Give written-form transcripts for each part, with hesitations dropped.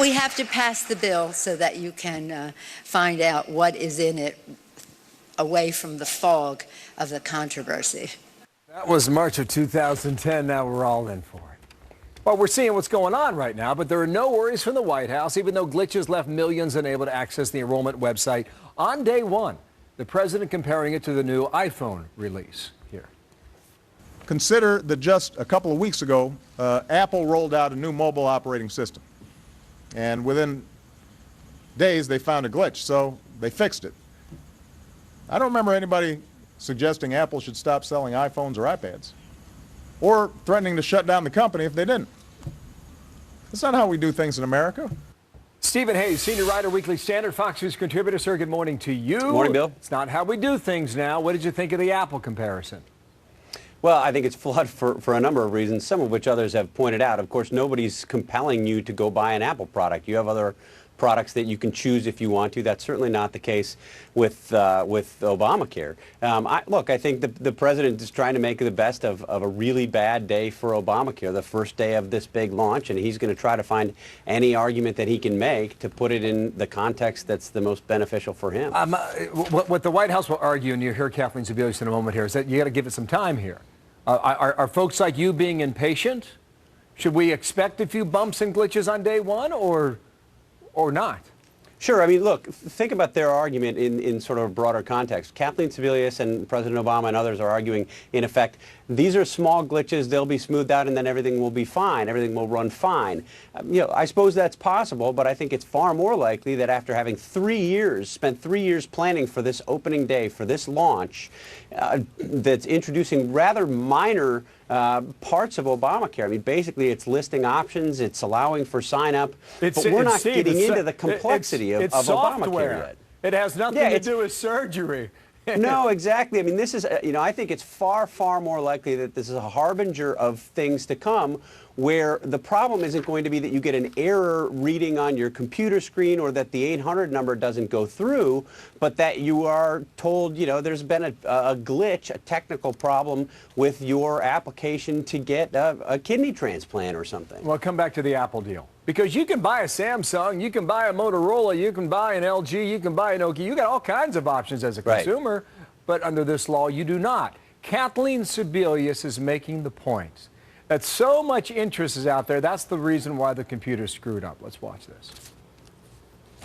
We have to pass the bill so that you can find out what is in it away from the fog of the controversy. That was March of 2010. Now we're all in for it. Well, we're seeing what's going on right now, but there are no worries from the White House, even though glitches left millions unable to access the enrollment website on day one. The president comparing it to the new iPhone release here. Consider that just a couple of weeks ago, Apple rolled out a new mobile operating system. And within days, they found a glitch, so they fixed it. I don't remember anybody suggesting Apple should stop selling iPhones or iPads, or threatening to shut down the company if they didn't. That's not how we do things in America. Stephen Hayes, senior writer, Weekly Standard, Fox News contributor. Sir, good morning to you. Good morning, Bill. It's not how we do things now. What did you think of the Apple comparison? Well, I think it's flawed for a number of reasons, some of which others have pointed out. Of course, nobody's compelling you to go buy an Apple product. You have other products that you can choose if you want to. That's certainly not the case with Obamacare. Look, I think the president is trying to make the best of a really bad day for Obamacare, the first day of this big launch, and he's going to try to find any argument that he can make to put it in the context that's the most beneficial for him. What the White House will argue, and you'll hear Kathleen Sebelius in a moment here, is that you got to give it some time here. Are folks like you being impatient? Should we expect a few bumps and glitches on day one, or not? Sure. I mean, look, think about their argument in sort of a broader context. Kathleen Sebelius and President Obama and others are arguing, in effect, these are small glitches, they'll be smoothed out, and then everything will be fine, everything will run fine. I suppose that's possible, but I think it's far more likely that after having spent 3 years planning for this opening day, for this launch, that's introducing rather minor parts of Obamacare. I mean, basically, it's listing options, it's allowing for sign-up, but we're not getting into the complexity of Obamacare yet. It has nothing to do with surgery. No, exactly. I mean, this is, I think it's far, far more likely that this is a harbinger of things to come, where the problem isn't going to be that you get an error reading on your computer screen or that the 800 number doesn't go through, but that you are told, there's been a glitch, a technical problem with your application to get a kidney transplant or something. Well, come back to the Apple deal. Because you can buy a Samsung, you can buy a Motorola, you can buy an LG, you can buy an Nokia. You got all kinds of options as a consumer, but under this law, you do not. Kathleen Sebelius is making the point that so much interest is out there. That's the reason why the computer's screwed up. Let's watch this.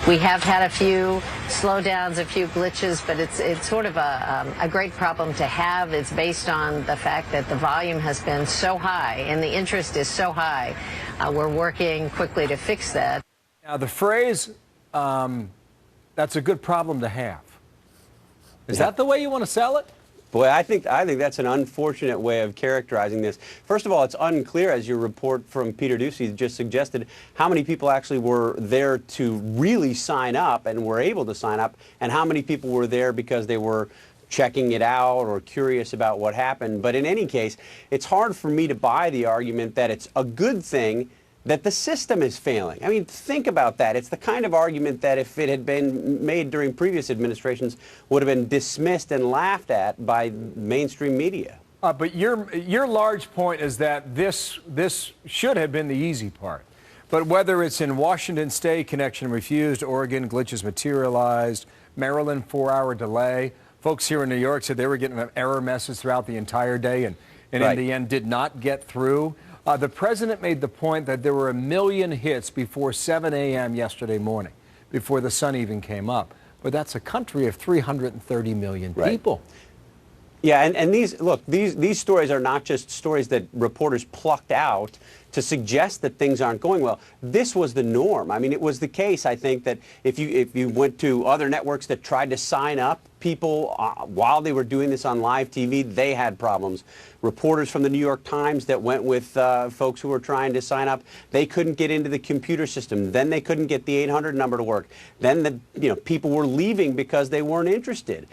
We have had a few slowdowns, a few glitches, but it's sort of a great problem to have. It's based on the fact that the volume has been so high and the interest is so high. We're working quickly to fix that. Now, the phrase, that's a good problem to have. Is that the way you want to sell it? Boy, I think that's an unfortunate way of characterizing this. First of all, it's unclear, as your report from Peter Ducey just suggested, how many people actually were there to really sign up and were able to sign up, and how many people were there because they were checking it out or curious about what happened. But in any case, it's hard for me to buy the argument that it's a good thing that the system is failing. I mean, think about that. It's the kind of argument that if it had been made during previous administrations would have been dismissed and laughed at by mainstream media. But your large point is that this should have been the easy part. But whether it's in Washington State, connection refused, Oregon, glitches materialized, Maryland, 4-hour delay. Folks here in New York said they were getting an error message throughout the entire day and in the end did not get through. The president made the point that there were 1 million hits before 7 a.m. yesterday morning, before the sun even came up. But that's a country of 330 million people. Yeah, and these stories are not just stories that reporters plucked out to suggest that things aren't going well. This was the norm. I mean, it was the case, I think, that if you went to other networks that tried to sign up people while they were doing this on live TV, they had problems. Reporters from the New York Times that went with folks who were trying to sign up, they couldn't get into the computer system. Then they couldn't get the 800 number to work. Then people were leaving because they weren't interested.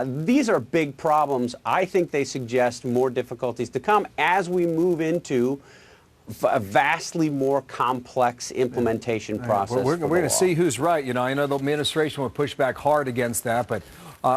These are big problems. I think they suggest more difficulties to come as we move into a vastly more complex implementation process. We're going to see who's right. I know the administration will push back hard against that, but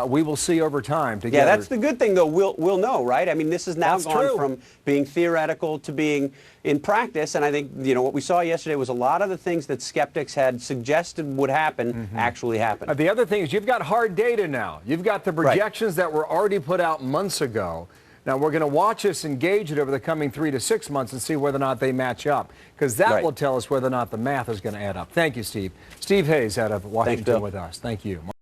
we will see over time together. Yeah, that's the good thing, though. We'll know, right? I mean, this has now That's gone true. from being theoretical to being in practice, and I think, you know, what we saw yesterday was a lot of the things that skeptics had suggested would happen actually happened. The other thing is you've got hard data now. You've got the projections that were already put out months ago. Now, we're going to watch this and gauge it over the coming 3 to 6 months and see whether or not they match up, because that will tell us whether or not the math is going to add up. Thank you, Steve. Steve Hayes out of Washington Bill. with us. Thank you.